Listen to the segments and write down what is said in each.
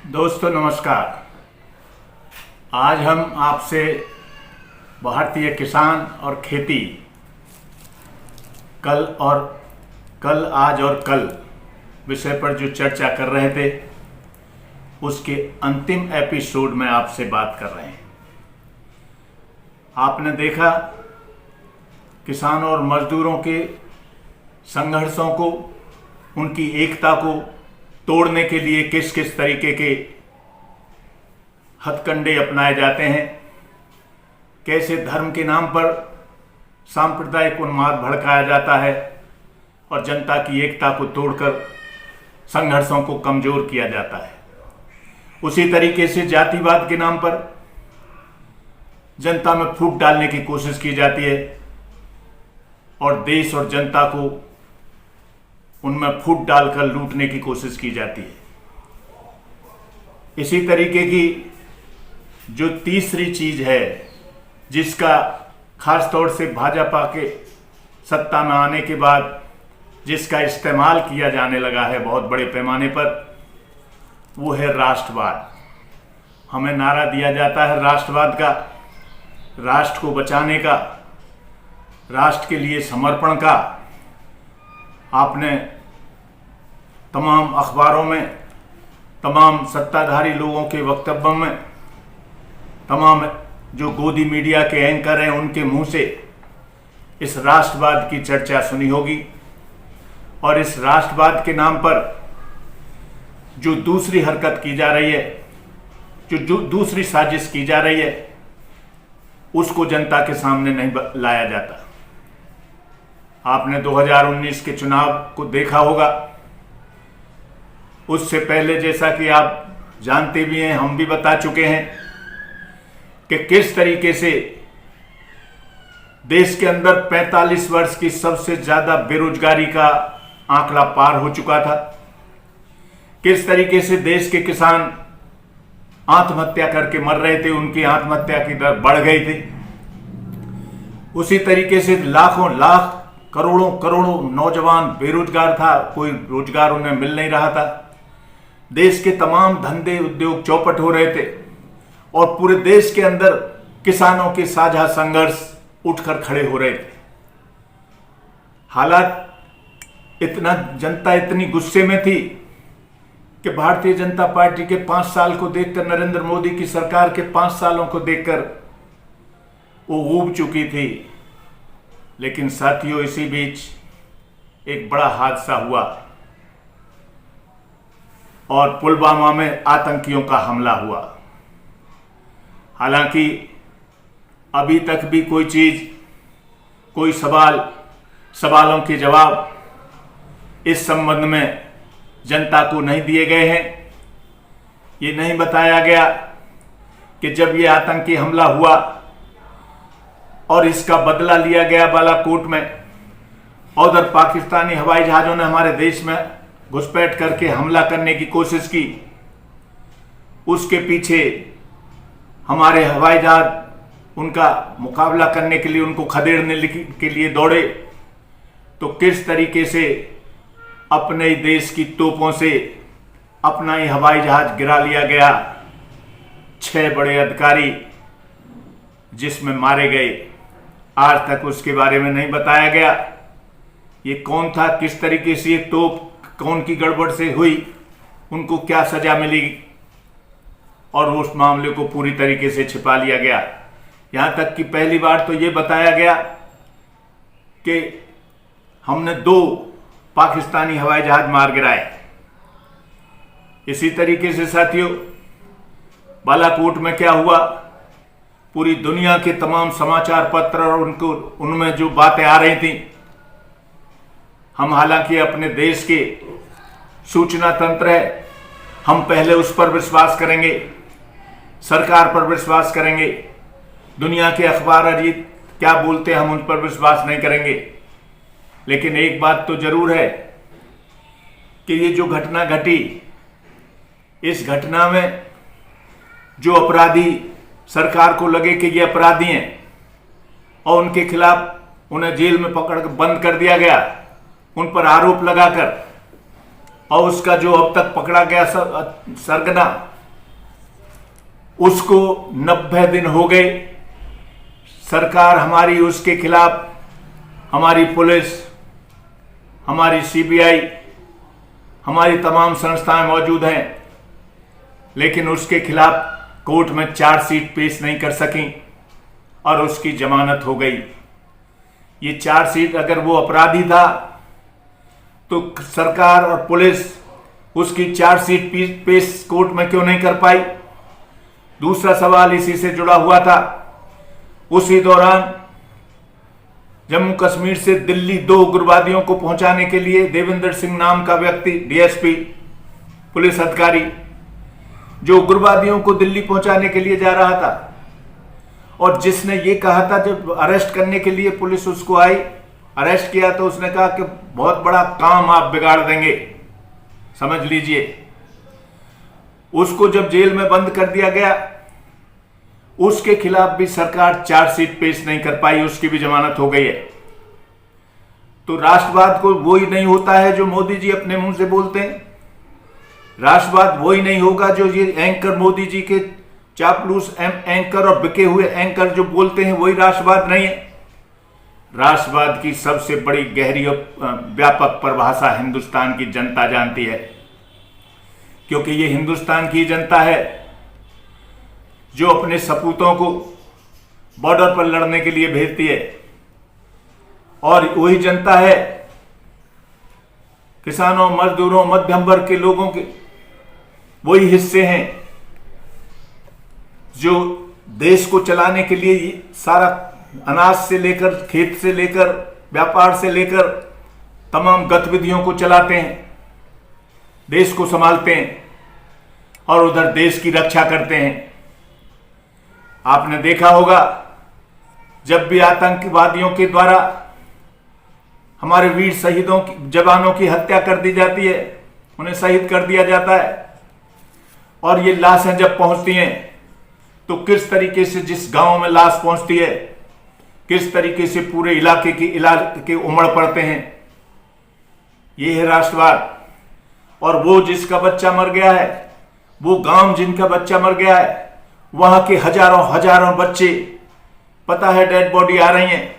दोस्तों नमस्कार। आज हम आपसे भारतीय किसान और खेती कल आज और कल विषय पर जो चर्चा कर रहे थे उसके अंतिम एपिसोड में आपसे बात कर रहे हैं। आपने देखा किसानों और मजदूरों के संघर्षों को, उनकी एकता को तोड़ने के लिए किस किस तरीके के हथकंडे अपनाए जाते हैं, कैसे धर्म के नाम पर सांप्रदायिक उन्माद भड़काया जाता है और जनता की एकता को तोड़कर संघर्षों को कमजोर किया जाता है। उसी तरीके से जातिवाद के नाम पर जनता में फूट डालने की कोशिश की जाती है और देश और जनता को उनमें फूट डालकर लूटने की कोशिश की जाती है। इसी तरीके की जो तीसरी चीज है जिसका खास तौर से भाजपा के सत्ता में आने के बाद जिसका इस्तेमाल किया जाने लगा है बहुत बड़े पैमाने पर, वो है राष्ट्रवाद। हमें नारा दिया जाता है राष्ट्रवाद का, राष्ट्र को बचाने का, राष्ट्र के लिए समर्पण का। आपने तमाम अखबारों में, तमाम सत्ताधारी लोगों के वक्तव्यों में, तमाम जो गोदी मीडिया के एंकर हैं उनके मुंह से इस राष्ट्रवाद की चर्चा सुनी होगी। और इस राष्ट्रवाद के नाम पर जो दूसरी हरकत की जा रही है, जो दूसरी साजिश की जा रही है, उसको जनता के सामने नहीं लाया जाता। आपने 2019 के चुनाव को देखा होगा। उससे पहले, जैसा कि आप जानते भी हैं, हम भी बता चुके हैं कि किस तरीके से देश के अंदर 45 वर्ष की सबसे ज्यादा बेरोजगारी का आंकड़ा पार हो चुका था। किस तरीके से देश के किसान आत्महत्या करके मर रहे थे, उनकी आत्महत्या की दर बढ़ गई थी। उसी तरीके से लाखों लाख करोड़ों करोड़ों नौजवान बेरोजगार था, कोई रोजगार उन्हें मिल नहीं रहा था। देश के तमाम धंधे उद्योग चौपट हो रहे थे और पूरे देश के अंदर किसानों के साझा संघर्ष उठकर खड़े हो रहे थे। हालात जनता इतनी गुस्से में थी कि भारतीय जनता पार्टी के 5 साल को देखकर, नरेंद्र मोदी की सरकार के 5 सालों को देखकर वो ऊब चुकी थी। लेकिन साथियों, इसी बीच एक बड़ा हादसा हुआ और पुलवामा में आतंकियों का हमला हुआ। हालांकि अभी तक भी कोई सवालों के जवाब इस संबंध में जनता को नहीं दिए गए हैं। ये नहीं बताया गया कि जब ये आतंकी हमला हुआ और इसका बदला लिया गया बालाकोट में, और उधर पाकिस्तानी हवाई जहाजों ने हमारे देश में घुसपैठ करके हमला करने की कोशिश की, उसके पीछे हमारे हवाई जहाज उनका मुकाबला करने के लिए, उनको खदेड़ने के लिए दौड़े, तो किस तरीके से अपने देश की तोपों से अपना ही हवाई जहाज गिरा लिया गया। 6 बड़े अधिकारी जिसमें मारे गए, आज तक उसके बारे में नहीं बताया गया। ये कौन था, किस तरीके से ये तोप कौन की गड़बड़ से हुई, उनको क्या सजा मिली, और उस मामले को पूरी तरीके से छिपा लिया गया। यहां तक कि पहली बार तो ये बताया गया कि हमने 2 पाकिस्तानी हवाई जहाज मार गिराए। इसी तरीके से साथियों, बालाकोट में क्या हुआ, पूरी दुनिया के तमाम समाचार पत्र और उनमें जो बातें आ रही थी, हम हालांकि अपने देश के सूचना तंत्र है, हम पहले उस पर विश्वास करेंगे, सरकार पर विश्वास करेंगे। दुनिया के अखबार अजीत क्या बोलते हैं हम उन पर विश्वास नहीं करेंगे। लेकिन एक बात तो जरूर है कि ये जो घटना घटी, इस घटना में जो अपराधी सरकार को लगे कि ये अपराधी हैं और उनके खिलाफ उन्हें जेल में पकड़ बंद कर दिया गया, उन पर आरोप लगाकर, और उसका जो अब तक पकड़ा गया सरगना उसको 90 दिन हो गए। सरकार हमारी उसके खिलाफ, हमारी पुलिस, हमारी सीबीआई, हमारी तमाम संस्थाएं मौजूद हैं, लेकिन उसके खिलाफ कोर्ट में चार्जशीट पेश नहीं कर सकी और उसकी जमानत हो गई। ये चार्जशीट, अगर वो अपराधी था तो सरकार और पुलिस उसकी चार्जशीट पेश कोर्ट में क्यों नहीं कर पाई? दूसरा सवाल इसी से जुड़ा हुआ था। उसी दौरान जम्मू कश्मीर से दिल्ली 2 उग्रवादियों को पहुंचाने के लिए देवेंद्र सिंह नाम का व्यक्ति, डीएसपी पुलिस अधिकारी, जो उग्रवादियों को दिल्ली पहुंचाने के लिए जा रहा था और जिसने ये कहा था, जब अरेस्ट करने के लिए पुलिस उसको आई, अरेस्ट किया, तो उसने कहा कि बहुत बड़ा काम आप बिगाड़ देंगे, समझ लीजिए। उसको जब जेल में बंद कर दिया गया, उसके खिलाफ भी सरकार चार्जशीट पेश नहीं कर पाई, उसकी भी जमानत हो गई है। तो राष्ट्रवाद को वो ही नहीं होता है जो मोदी जी अपने मुंह से बोलते हैं। राष्ट्रवाद वो ही नहीं होगा जो ये एंकर, मोदी जी के चापलूस एंकर और बिके हुए एंकर जो बोलते हैं, वही राष्ट्रवाद नहीं है। राष्ट्रवाद की सबसे बड़ी गहरी और व्यापक परिभाषा हिंदुस्तान की जनता जानती है, क्योंकि ये हिंदुस्तान की जनता है जो अपने सपूतों को बॉर्डर पर लड़ने के लिए भेजती है, और वही जनता है किसानों, मजदूरों, मध्यम वर्ग के लोगों के वही हिस्से हैं जो देश को चलाने के लिए सारा अनाज से लेकर, खेत से लेकर, व्यापार से लेकर तमाम गतिविधियों को चलाते हैं, देश को संभालते हैं और उधर देश की रक्षा करते हैं। आपने देखा होगा, जब भी आतंकवादियों के द्वारा हमारे वीर शहीदों की, जवानों की हत्या कर दी जाती है, उन्हें शहीद कर दिया जाता है, और ये लाशें जब पहुंचती हैं तो किस तरीके से, जिस गांव में लाश पहुंचती है, किस तरीके से पूरे इलाके उमड़ पड़ते हैं। ये है राष्ट्रवाद। और वो जिसका बच्चा मर गया है, वो गांव जिनका बच्चा मर गया है, वहां के हजारों बच्चे, पता है डेड बॉडी आ रही हैं,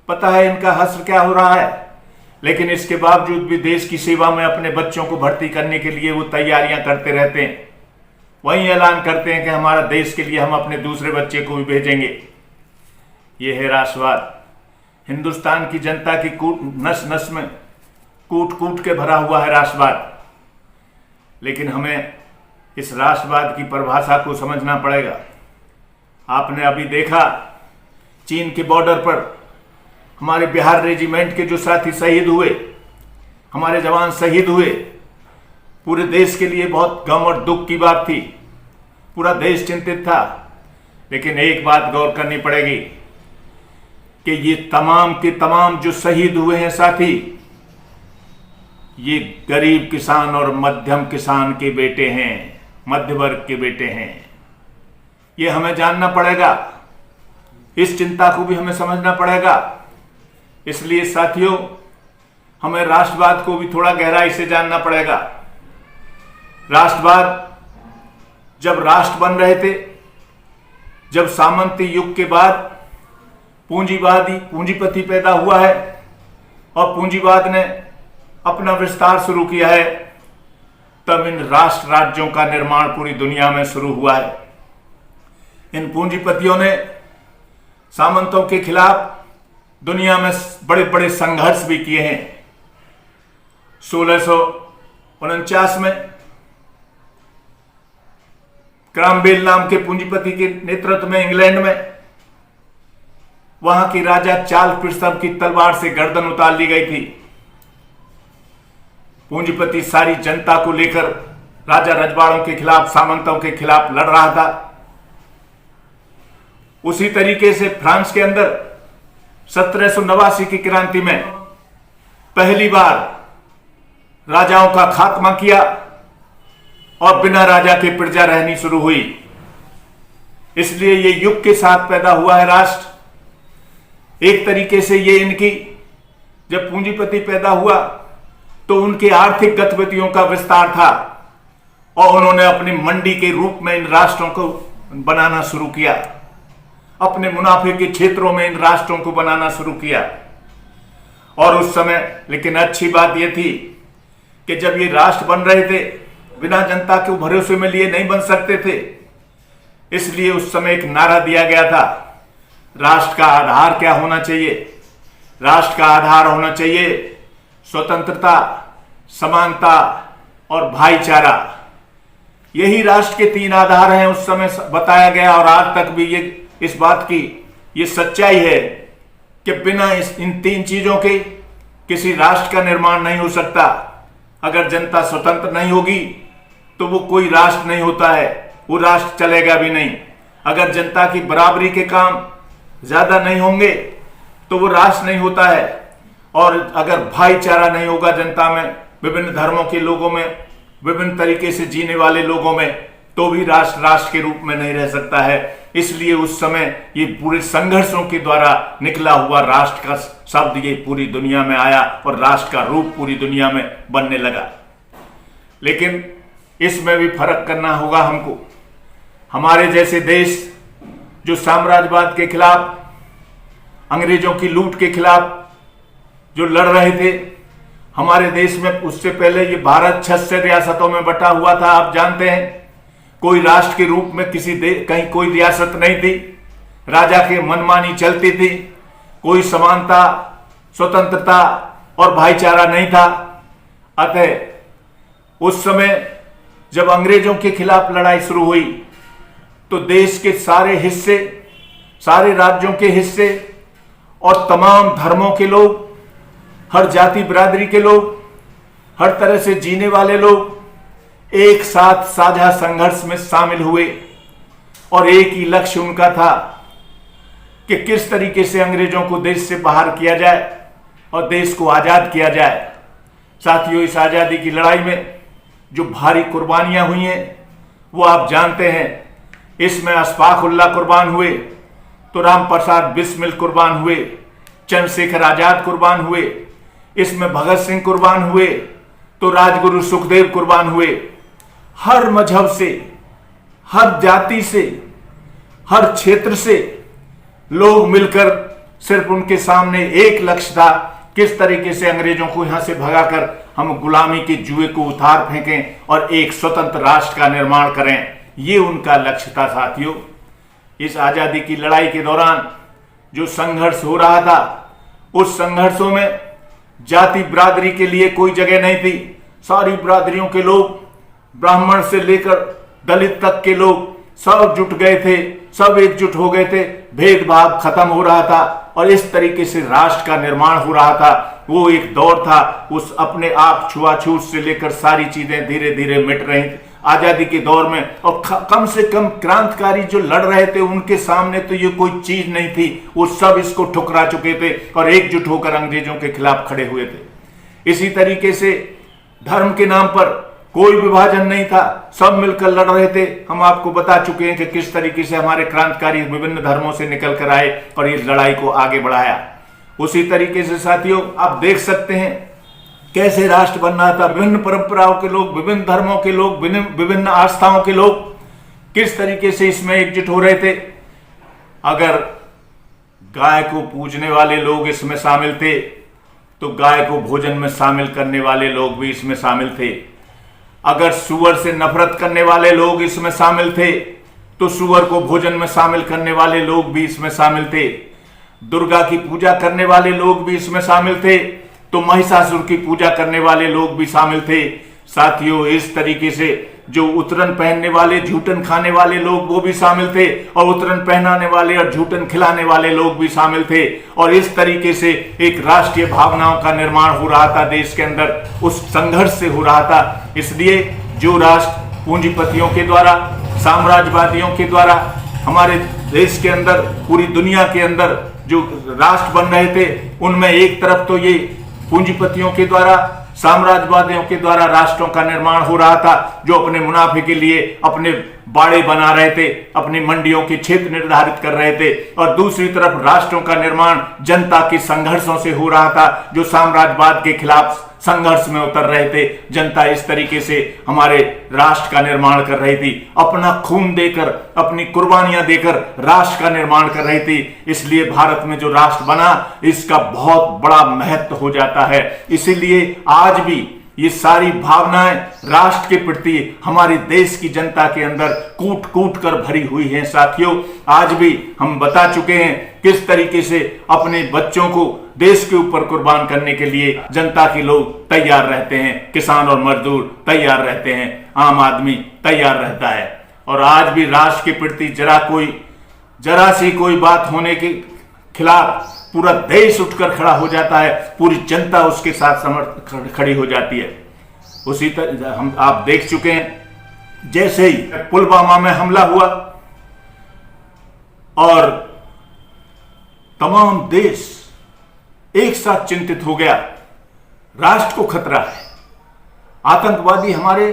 पता है इनका हश्र क्या हो रहा है, लेकिन इसके बावजूद भी देश की सेवा में अपने बच्चों को भर्ती करने के लिए वो तैयारियां करते रहते हैं। वहीं ऐलान करते हैं कि हमारा देश के लिए हम अपने दूसरे बच्चे को भी भेजेंगे। ये है राष्ट्रवाद। हिंदुस्तान की जनता की नस नस में कूट कूट के भरा हुआ है राष्ट्रवाद। लेकिन हमें इस राष्ट्रवाद की परिभाषा को समझना पड़ेगा। आपने अभी देखा, चीन के बॉर्डर पर हमारे बिहार रेजिमेंट के जो साथी शहीद हुए, हमारे जवान शहीद हुए, पूरे देश के लिए बहुत गम और दुख की बात थी। पूरा देश चिंतित था। लेकिन एक बात गौर करनी पड़ेगी कि ये तमाम के तमाम जो शहीद हुए हैं साथी, ये गरीब किसान और मध्यम किसान के बेटे हैं, मध्य वर्ग के बेटे हैं। ये हमें जानना पड़ेगा, इस चिंता को भी हमें समझना पड़ेगा। इसलिए साथियों, हमें राष्ट्रवाद को भी थोड़ा गहराई से जानना पड़ेगा। राष्ट्रवाद जब राष्ट्र बन रहे थे, जब सामंती युग के बाद पूंजीपति पैदा हुआ है और पूंजीवाद ने अपना विस्तार शुरू किया है, तब इन राष्ट्र राज्यों का निर्माण पूरी दुनिया में शुरू हुआ है। इन पूंजीपतियों ने सामंतों के खिलाफ दुनिया में बड़े बड़े संघर्ष भी किए हैं। 1649 में क्रॉमवेल नाम के पूंजीपति के नेतृत्व में इंग्लैंड में वहां की राजा चार्ल्स प्रथम की तलवार से गर्दन उतार ली गई थी। पूंजीपति सारी जनता को लेकर राजा रजवाड़ों के खिलाफ, सामंतों के खिलाफ लड़ रहा था। उसी तरीके से फ्रांस के अंदर 1789 की क्रांति में पहली बार राजाओं का खात्मा किया और बिना राजा के प्रजा रहनी शुरू हुई। इसलिए ये युग के साथ पैदा हुआ है राष्ट्र। एक तरीके से ये इनकी, जब पूंजीपति पैदा हुआ तो उनकी आर्थिक गतिविधियों का विस्तार था और उन्होंने अपनी मंडी के रूप में इन राष्ट्रों को बनाना शुरू किया, अपने मुनाफे के क्षेत्रों में इन राष्ट्रों को बनाना शुरू किया। और उस समय लेकिन अच्छी बात यह थी कि जब ये राष्ट्र बन रहे थे, बिना जनता के भरोसे में लिए नहीं बन सकते थे, इसलिए उस समय एक नारा दिया गया था, राष्ट्र का आधार क्या होना चाहिए? राष्ट्र का आधार होना चाहिए स्वतंत्रता, समानता और भाईचारा। यही राष्ट्र के 3 आधार हैं, उस समय बताया गया। और आज तक भी ये इस बात की ये सच्चाई है कि बिना इन 3 चीजों के किसी राष्ट्र का निर्माण नहीं हो सकता। अगर जनता स्वतंत्र नहीं होगी तो वो कोई राष्ट्र नहीं होता है, वो राष्ट्र चलेगा भी नहीं। अगर जनता की बराबरी के काम ज्यादा नहीं होंगे तो वो राष्ट्र नहीं होता है। और अगर भाईचारा नहीं होगा जनता में, विभिन्न धर्मों के लोगों में, विभिन्न तरीके से जीने वाले लोगों में, तो भी राष्ट्र राष्ट्र के रूप में नहीं रह सकता है। इसलिए उस समय ये पूरे संघर्षों के द्वारा निकला हुआ राष्ट्र का शब्द ये पूरी दुनिया में आया और राष्ट्र का रूप पूरी दुनिया में बनने लगा। लेकिन इसमें भी फर्क करना होगा हमको। हमारे जैसे देश जो साम्राज्यवाद के खिलाफ, अंग्रेजों की लूट के खिलाफ जो लड़ रहे थे, हमारे देश में उससे पहले ये भारत 6 रियासतों में बटा हुआ था। आप जानते हैं, कोई राष्ट्र के रूप में कहीं कोई रियासत नहीं थी, राजा के मनमानी चलती थी, कोई समानता, स्वतंत्रता और भाईचारा नहीं था। अतः उस समय जब अंग्रेजों के खिलाफ लड़ाई शुरू हुई तो देश के सारे हिस्से, सारे राज्यों के हिस्से और तमाम धर्मों के लोग, हर जाति बिरादरी के लोग, हर तरह से जीने वाले लोग एक साथ साझा संघर्ष में शामिल हुए। और एक ही लक्ष्य उनका था कि किस तरीके से अंग्रेजों को देश से बाहर किया जाए और देश को आजाद किया जाए। साथियों, इस आजादी की लड़ाई में जो भारी कुर्बानियां हुई हैं वो आप जानते हैं। इसमें अशफाक उल्लाह कुर्बान हुए तो राम प्रसाद बिस्मिल कुर्बान हुए, चंद्रशेखर आजाद कुर्बान हुए, इसमें भगत सिंह कुर्बान हुए तो राजगुरु सुखदेव कुर्बान हुए। हर मजहब से, हर जाति से, हर क्षेत्र से लोग मिलकर सिर्फ उनके सामने एक लक्ष्य था, किस तरीके से अंग्रेजों को यहां से भगाकर हम गुलामी के जुए को उतार फेंकें और एक स्वतंत्र राष्ट्र का निर्माण करें। ये उनका लक्ष्य था। साथियों, इस आजादी की लड़ाई के दौरान जो संघर्ष हो रहा था, उस संघर्षों में जाति बिरादरी के लिए कोई जगह नहीं थी। सारी बिरादरियों के लोग, ब्राह्मण से लेकर दलित तक के लोग सब जुट गए थे, सब एकजुट हो गए थे। भेदभाव खत्म हो रहा था और इस तरीके से राष्ट्र का निर्माण हो रहा था। वो एक दौर था, उस अपने आप छुआछूत से लेकर सारी चीजें धीरे धीरे मिट रही थी आजादी के दौर में। और कम से कम क्रांतिकारी जो लड़ रहे थे उनके सामने तो ये कोई चीज नहीं थी, वो सब इसको ठुकरा चुके थे और एकजुट होकर अंग्रेजों के खिलाफ खड़े हुए थे। इसी तरीके से धर्म के नाम पर कोई विभाजन नहीं था, सब मिलकर लड़ रहे थे। हम आपको बता चुके हैं कि किस तरीके से हमारे क्रांतिकारी विभिन्न धर्मों से निकल कर आए और इस लड़ाई को आगे बढ़ाया। उसी तरीके से साथियों, आप देख सकते हैं कैसे राष्ट्र बनना था। विभिन्न परंपराओं के लोग, विभिन्न धर्मों के लोग, विभिन्न आस्थाओं के लोग किस तरीके से इसमें एकजुट हो रहे थे। अगर गाय को पूजने वाले लोग इसमें शामिल थे तो गाय को भोजन में शामिल करने वाले लोग भी इसमें शामिल थे। अगर सुअर से नफरत करने वाले लोग इसमें शामिल थे तो सुअर को भोजन में शामिल करने वाले लोग भी इसमें शामिल थे। दुर्गा की पूजा करने वाले लोग भी इसमें शामिल थे तो महिषासुर की पूजा करने वाले लोग भी शामिल थे। साथियों, इस तरीके से जो उतरन पहनने वाले, झूठन खाने वाले लोग वो भी शामिल थे और उतरन पहनाने वाले और झूठन खिलाने वाले लोग भी शामिल थे। और इस तरीके से एक राष्ट्रीय भावनाओं का निर्माण हो रहा था देश के अंदर, उस संघर्ष से हो रहा था। इसलिए जो राष्ट्र पूंजीपतियों के द्वारा, साम्राज्यवादियों के द्वारा हमारे देश के अंदर, पूरी दुनिया के अंदर जो राष्ट्र बन रहे थे, उनमें एक तरफ तो ये पूंजीपतियों के द्वारा, साम्राज्यवादियों के द्वारा राष्ट्रों का निर्माण हो रहा था, जो अपने मुनाफे के लिए अपने बाड़े बना रहे थे, अपनी मंडियों के क्षेत्र निर्धारित कर रहे थे, और दूसरी तरफ राष्ट्रों का निर्माण जनता के संघर्षों से हो रहा था, जो साम्राज्यवाद के खिलाफ संघर्ष में उतर रहे थे। जनता इस तरीके से हमारे राष्ट्र का निर्माण कर रही थी, अपना खून देकर, अपनी कुर्बानियां देकर राष्ट्र का निर्माण कर रही थी। इसलिए भारत में जो राष्ट्र बना, इसका बहुत बड़ा महत्व हो जाता है। इसीलिए आज भी ये सारी भावनाएं राष्ट्र के प्रति हमारे देश की जनता के अंदर कूट कूट कर भरी हुई हैं। साथियों, आज भी हम बता चुके हैं किस तरीके से अपने बच्चों को देश के ऊपर कुर्बान करने के लिए जनता के लोग तैयार रहते हैं, किसान और मजदूर तैयार रहते हैं, आम आदमी तैयार रहता है। और आज भी राष्ट्र के प्रति जरा सी कोई बात होने के खिलाफ पूरा देश उठकर खड़ा हो जाता है, पूरी जनता उसके साथ खड़ी हो जाती है। उसी तरह आप देख चुके हैं, जैसे ही पुलवामा में हमला हुआ और तमाम देश एक साथ चिंतित हो गया, राष्ट्र को खतरा है, आतंकवादी हमारे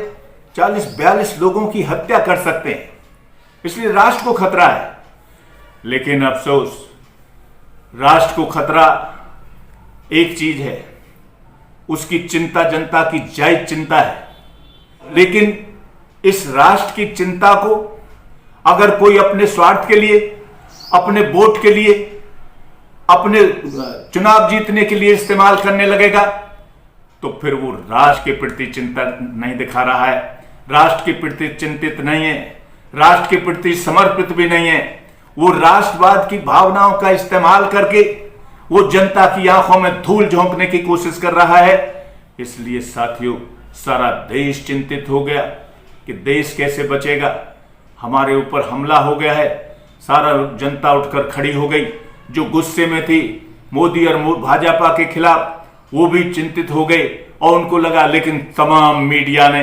40-42 लोगों की हत्या कर सकते हैं, इसलिए राष्ट्र को खतरा है। लेकिन अफसोस, राष्ट्र को खतरा एक चीज है, उसकी चिंता जनता की जायज चिंता है। लेकिन इस राष्ट्र की चिंता को अगर कोई अपने स्वार्थ के लिए, अपने वोट के लिए, अपने चुनाव जीतने के लिए इस्तेमाल करने लगेगा, तो फिर वो राष्ट्र के प्रति चिंता नहीं दिखा रहा है, राष्ट्र के प्रति चिंतित नहीं है, राष्ट्र के प्रति समर्पित भी नहीं है। वो राष्ट्रवाद की भावनाओं का इस्तेमाल करके वो जनता की आंखों में धूल झोंकने की कोशिश कर रहा है। इसलिए साथियों, सारा देश चिंतित हो गया कि देश कैसे बचेगा। हमारे ऊपर हमला हो गया है, सारा जनता उठकर खड़ी हो गई। जो गुस्से में थी मोदी और भाजपा के खिलाफ, वो भी चिंतित हो गए और उनको लगा, लेकिन तमाम मीडिया ने,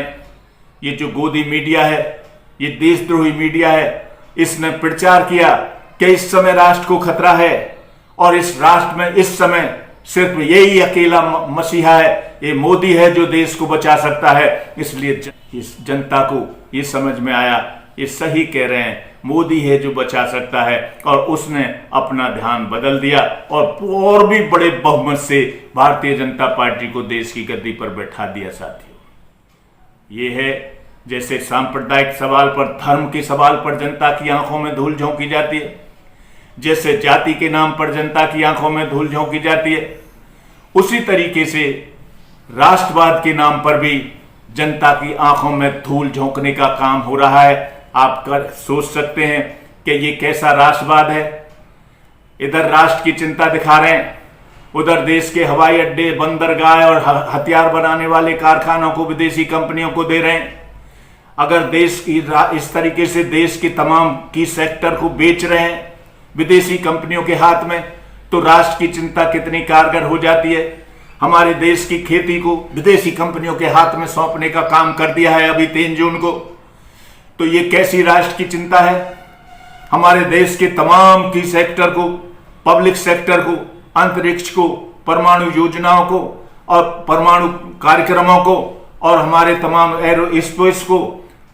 ये जो गोदी मीडिया है, ये देशद्रोही मीडिया है, इसने प्रचार किया कि इस समय राष्ट्र को खतरा है और इस राष्ट्र में इस समय सिर्फ यही अकेला मसीहा है, ये मोदी है जो देश को बचा सकता है। इसलिए इस जनता को ये समझ में आया, ये सही कह रहे हैं, मोदी है जो बचा सकता है, और उसने अपना ध्यान बदल दिया और भी बड़े बहुमत से भारतीय जनता पार्टी को देश की गद्दी पर बैठा दिया। साथियों, ये है जैसे सांप्रदायिक सवाल पर, धर्म के सवाल पर जनता की आंखों में धूल झोंकी जाती है, जैसे जाति के नाम पर जनता की आंखों में धूल झोंकी जाती है, उसी तरीके से राष्ट्रवाद के नाम पर भी जनता की आंखों में धूल झोंकने का काम हो रहा है। आप सोच सकते हैं कि ये कैसा राष्ट्रवाद है। इधर राष्ट्र की चिंता दिखा रहे हैं, उधर देश के हवाई अड्डे, बंदरगाह और हथियार बनाने वाले कारखानों को विदेशी कंपनियों को दे रहे हैं। अगर देश की इस तरीके से देश के तमाम की सेक्टर को बेच रहे हैं विदेशी कंपनियों के हाथ में, तो राष्ट्र की चिंता कितनी कारगर हो जाती है। हमारे देश की खेती को विदेशी कंपनियों के हाथ में सौंपने का काम कर दिया है अभी 3 जून को, तो ये कैसी राष्ट्र की चिंता है। हमारे देश के तमाम की सेक्टर को, पब्लिक सेक्टर को, अंतरिक्ष को, परमाणु योजनाओं को और परमाणु कार्यक्रमों को, और हमारे तमाम एरोस्पेस को,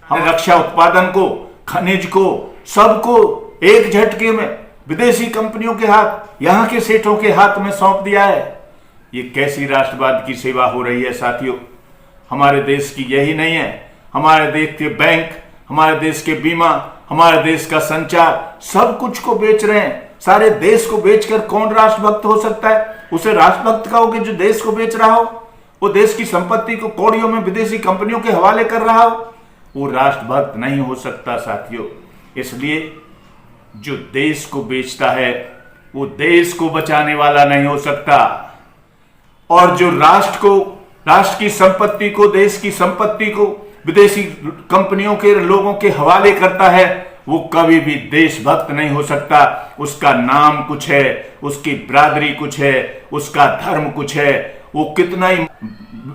रक्षा उत्पादन को, खनिज को, सबको एक झटके में विदेशी कंपनियों के हाथ, यहां के सेठों के हाथ में सौंप दिया है। ये कैसी राष्ट्रवाद की सेवा हो रही है। साथियों, हमारे देश की यही नहीं है, हमारे देश के बैंक, हमारे देश के बीमा, हमारे देश का संचार, सब कुछ को बेच रहे हैं। सारे देश को बेचकर कौन राष्ट्रभक्त हो सकता है? उसे राष्ट्रभक्त कहोगे जो देश को बेच रहा हो, वो देश की संपत्ति को कौड़ियों में विदेशी कंपनियों के हवाले कर रहा हो, वो राष्ट्रभक्त नहीं हो सकता। साथियों, इसलिए जो देश को बेचता है वो देश को बचाने वाला नहीं हो सकता, और जो राष्ट्र की संपत्ति को, देश की संपत्ति को विदेशी कंपनियों के लोगों के हवाले करता है, वो कभी भी देशभक्त नहीं हो सकता। उसका नाम कुछ है, उसकी बिरादरी कुछ है, उसका धर्म कुछ है, वो कितना ही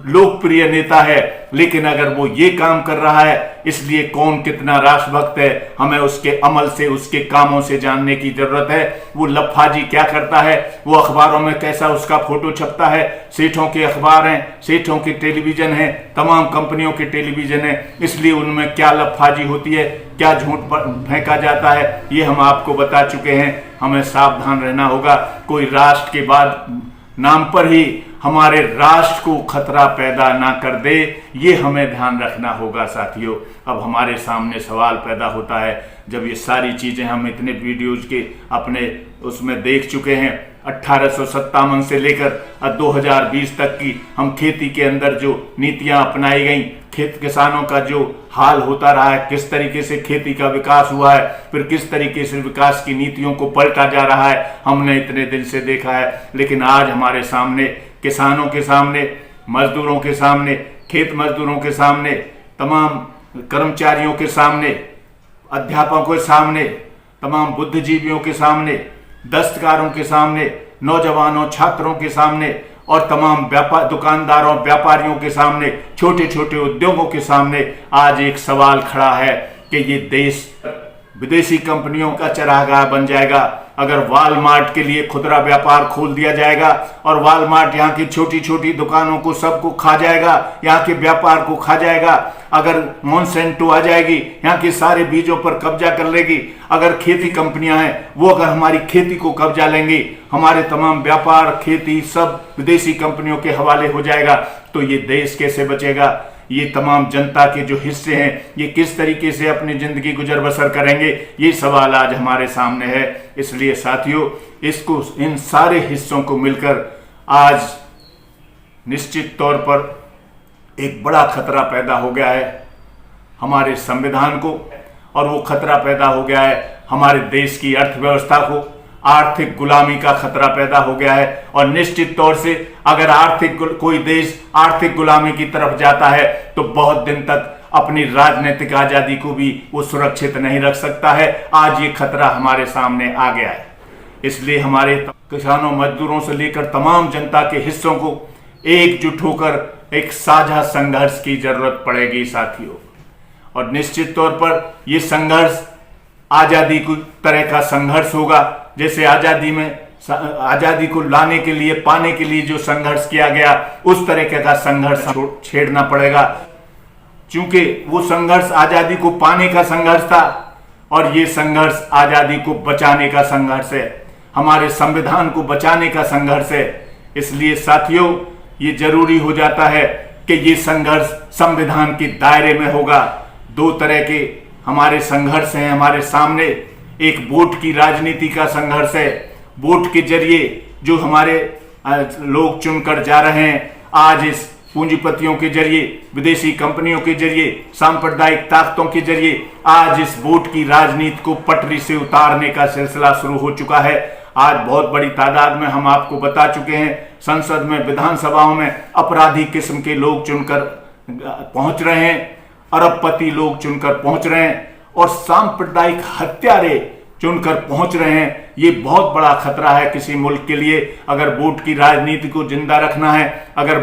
लोकप्रिय नेता है, लेकिन अगर वो ये काम कर रहा है, इसलिए कौन कितना राष्ट्रभक्त है हमें उसके अमल से, उसके कामों से जानने की जरूरत है। वो लफाजी क्या करता है, वो अखबारों में कैसा उसका फोटो छपता है। सेठों के अखबार हैं, सेठों के टेलीविजन है, तमाम कंपनियों के टेलीविजन है, इसलिए उनमें क्या लफाजी होती है, क्या झूठ फेंका जाता है, ये हम आपको बता चुके हैं। हमें सावधान रहना होगा। कोई राष्ट्र के बाद नाम पर ही हमारे राष्ट्र को खतरा पैदा ना कर दे, ये हमें ध्यान रखना होगा साथियों। अब हमारे सामने सवाल पैदा होता है, जब ये सारी चीजें हम इतने वीडियोज के अपने उसमें देख चुके हैं, 1857 से लेकर 2020 तक की हम खेती के अंदर जो नीतियां अपनाई गई, खेत किसानों का जो हाल होता रहा है, किस तरीके से खेती का विकास हुआ है, फिर किस तरीके से विकास की नीतियों को पलटा जा रहा है, हमने इतने दिन से देखा है। लेकिन आज हमारे सामने, किसानों के सामने, मजदूरों के सामने, खेत मजदूरों के सामने, तमाम कर्मचारियों के सामने, अध्यापकों के सामने, तमाम बुद्धिजीवियों के सामने, दस्तकारों के सामने, नौजवानों, छात्रों के सामने और तमाम व्यापार दुकानदारों, व्यापारियों के सामने, छोटे छोटे उद्योगों के सामने आज एक सवाल खड़ा है कि ये देश विदेशी कंपनियों का चरागाह बन जाएगा अगर वॉलमार्ट के लिए खुदरा व्यापार खोल दिया जाएगा और वॉलमार्ट यहाँ की छोटी छोटी दुकानों को सबको खा जाएगा, यहाँ के व्यापार को खा जाएगा। अगर मोनसेंटो आ जाएगी, यहाँ के सारे बीजों पर कब्जा कर लेगी। अगर खेती कंपनियां हैं वो अगर हमारी खेती को कब्जा लेंगी, हमारे तमाम व्यापार, खेती सब विदेशी कंपनियों के हवाले हो जाएगा, तो ये देश कैसे बचेगा? ये तमाम जनता के जो हिस्से हैं ये किस तरीके से अपनी जिंदगी गुजर बसर करेंगे? ये सवाल आज हमारे सामने है। इसलिए साथियों, इसको, इन सारे हिस्सों को मिलकर आज निश्चित तौर पर एक बड़ा खतरा पैदा हो गया है हमारे संविधान को, और वो खतरा पैदा हो गया है हमारे देश की अर्थव्यवस्था को। आर्थिक गुलामी का खतरा पैदा हो गया है, और निश्चित तौर से अगर कोई देश आर्थिक गुलामी की तरफ जाता है तो बहुत दिन तक अपनी राजनीतिक आजादी को भी वो सुरक्षित नहीं रख सकता है। आज ये खतरा हमारे सामने आ गया है। इसलिए हमारे किसानों, मजदूरों से लेकर तमाम जनता के हिस्सों को एकजुट होकर एक साझा संघर्ष की जरूरत पड़ेगी साथियों। और निश्चित तौर पर यह संघर्ष आजादी की तरह का संघर्ष होगा, जैसे आजादी को लाने के लिए, पाने के लिए जो संघर्ष किया गया, उस तरीके का संघर्ष छेड़ना पड़ेगा। क्योंकि वो संघर्ष आजादी को पाने का संघर्ष था और ये संघर्ष आजादी को बचाने का संघर्ष है, हमारे संविधान को बचाने का संघर्ष है। इसलिए साथियों, ये जरूरी हो जाता है कि ये संघर्ष संविधान के दायरे में होगा। दो तरह के हमारे संघर्ष हैं हमारे सामने। एक वोट की राजनीति का संघर्ष है, वोट के जरिए जो हमारे लोग चुनकर जा रहे हैं, आज इस पूंजीपतियों के जरिए, विदेशी कंपनियों के जरिए, सांप्रदायिक ताकतों के जरिए आज इस वोट की राजनीति को पटरी से उतारने का सिलसिला शुरू हो चुका है। आज बहुत बड़ी तादाद में हम आपको बता चुके हैं, संसद में, विधानसभाओं में अपराधी किस्म के लोग चुनकर पहुंच रहे हैं, अरबपति लोग चुनकर पहुंच रहे हैं और सांप्रदायिक हत्यारे चुनकर पहुंच रहे हैं। ये बहुत बड़ा खतरा है किसी मुल्क के लिए। अगर वोट की राजनीति को जिंदा रखना है, अगर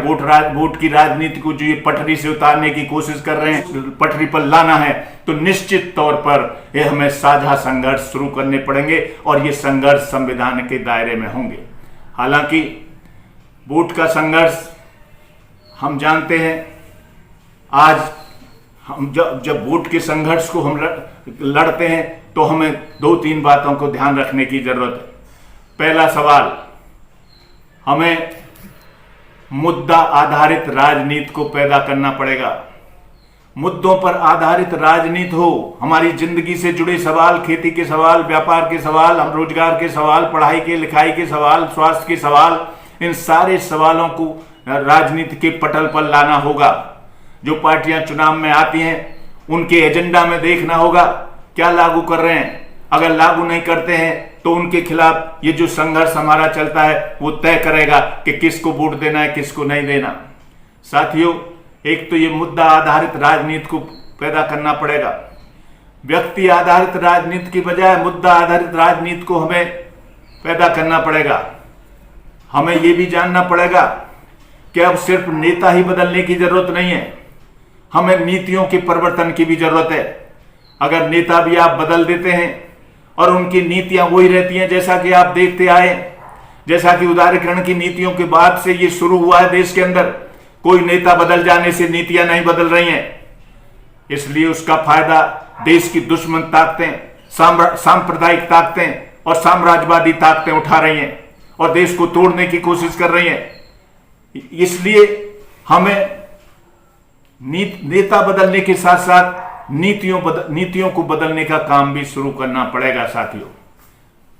वोट की राजनीति को जो ये पटरी से उतारने की कोशिश कर रहे हैं, पटरी पर लाना है, तो निश्चित तौर पर ये हमें साझा संघर्ष शुरू करने पड़ेंगे और ये संघर्ष संविधान के दायरे में होंगे। हालांकि वोट का संघर्ष हम जानते हैं, आज हम जब वोट के संघर्ष को हम लड़ते हैं तो हमें दो तीन बातों को ध्यान रखने की जरूरत है। पहला सवाल, हमें मुद्दा आधारित राजनीति को पैदा करना पड़ेगा। मुद्दों पर आधारित राजनीति हो, हमारी जिंदगी से जुड़े सवाल, खेती के सवाल, व्यापार के सवाल, हम रोजगार के सवाल, पढ़ाई के लिखाई के सवाल, स्वास्थ्य के सवाल, इन सारे सवालों को राजनीति के पटल पर लाना होगा। जो पार्टियां चुनाव में आती हैं उनके एजेंडा में देखना होगा क्या लागू कर रहे हैं। अगर लागू नहीं करते हैं तो उनके खिलाफ ये जो संघर्ष हमारा चलता है वो तय करेगा कि किसको वोट देना है, किसको नहीं देना। साथियों, एक तो ये मुद्दा आधारित राजनीति को पैदा करना पड़ेगा। व्यक्ति आधारित राजनीति की बजाय मुद्दा आधारित राजनीति को हमें पैदा करना पड़ेगा। हमें ये भी जानना पड़ेगा कि अब सिर्फ नेता ही बदलने की जरूरत नहीं है, हमें नीतियों के परिवर्तन की भी जरूरत है। अगर नेता भी आप बदल देते हैं और उनकी नीतियां वही रहती हैं जैसा कि आप देखते आए, जैसा कि उदारीकरण की नीतियों के बाद से ये शुरू हुआ है देश के अंदर, कोई नेता बदल जाने से नीतियां नहीं बदल रही हैं। इसलिए उसका फायदा देश की दुश्मन ताकतें, सांप्रदायिक ताकतें और साम्राज्यवादी ताकतें उठा रही हैं और देश को तोड़ने की कोशिश कर रही हैं। इसलिए हमें नेता बदलने के साथ साथ नीतियों को बदलने का काम भी शुरू करना पड़ेगा साथियों।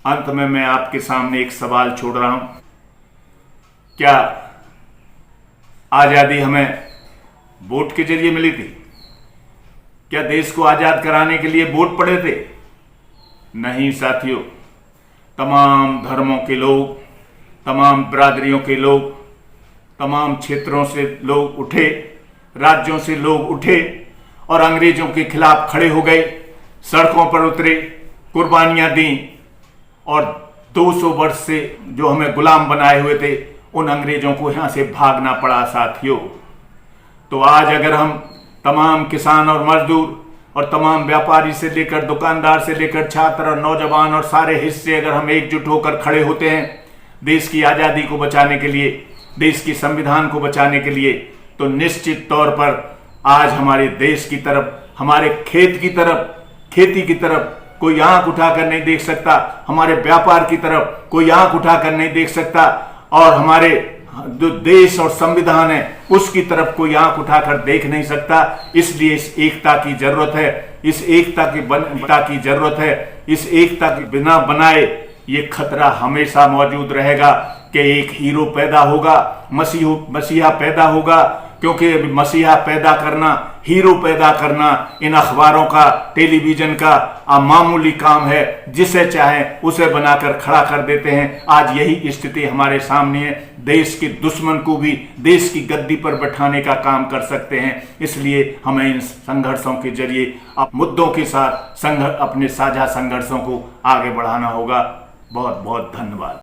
अंत में मैं आपके सामने एक सवाल छोड़ रहा हूं, क्या आजादी हमें वोट के जरिए मिली थी? क्या देश को आजाद कराने के लिए वोट पड़े थे? नहीं साथियों, तमाम धर्मों के लोग, तमाम बिरादरियों के लोग, तमाम क्षेत्रों से लोग उठे, राज्यों से लोग उठे और अंग्रेजों के खिलाफ खड़े हो गए, सड़कों पर उतरे, कुर्बानियां दी और 200 वर्ष से जो हमें गुलाम बनाए हुए थे उन अंग्रेजों को यहां से भागना पड़ा साथियों। तो आज अगर हम तमाम किसान और मजदूर और तमाम व्यापारी से लेकर दुकानदार से लेकर छात्र और नौजवान और सारे हिस्से अगर हम एकजुट होकर खड़े होते हैं देश की आज़ादी को बचाने के लिए, देश की संविधान को बचाने के लिए, तो निश्चित तौर पर आज हमारे देश की तरफ, हमारे खेत की तरफ, खेती की तरफ कोई आंख उठाकर नहीं देख सकता, हमारे व्यापार की तरफ कोई आंख उठाकर नहीं देख सकता और हमारे जो देश और संविधान है उसकी तरफ कोई आंख उठाकर देख नहीं सकता। इसलिए इस एकता की जरूरत है, इस एकता की जरूरत है। इस एकता के बिना बनाए ये खतरा हमेशा मौजूद रहेगा कि एक हीरो पैदा होगा, मसीहा पैदा होगा, क्योंकि मसीहा पैदा करना, हीरो पैदा करना इन अखबारों का, टेलीविजन का मामूली काम है। जिसे चाहे उसे बनाकर खड़ा कर देते हैं। आज यही स्थिति हमारे सामने है। देश के दुश्मन को भी देश की गद्दी पर बैठाने का काम कर सकते हैं। इसलिए हमें इन संघर्षों के जरिए मुद्दों के साथ अपने साझा संघर्षों को आगे बढ़ाना होगा। बहुत बहुत धन्यवाद।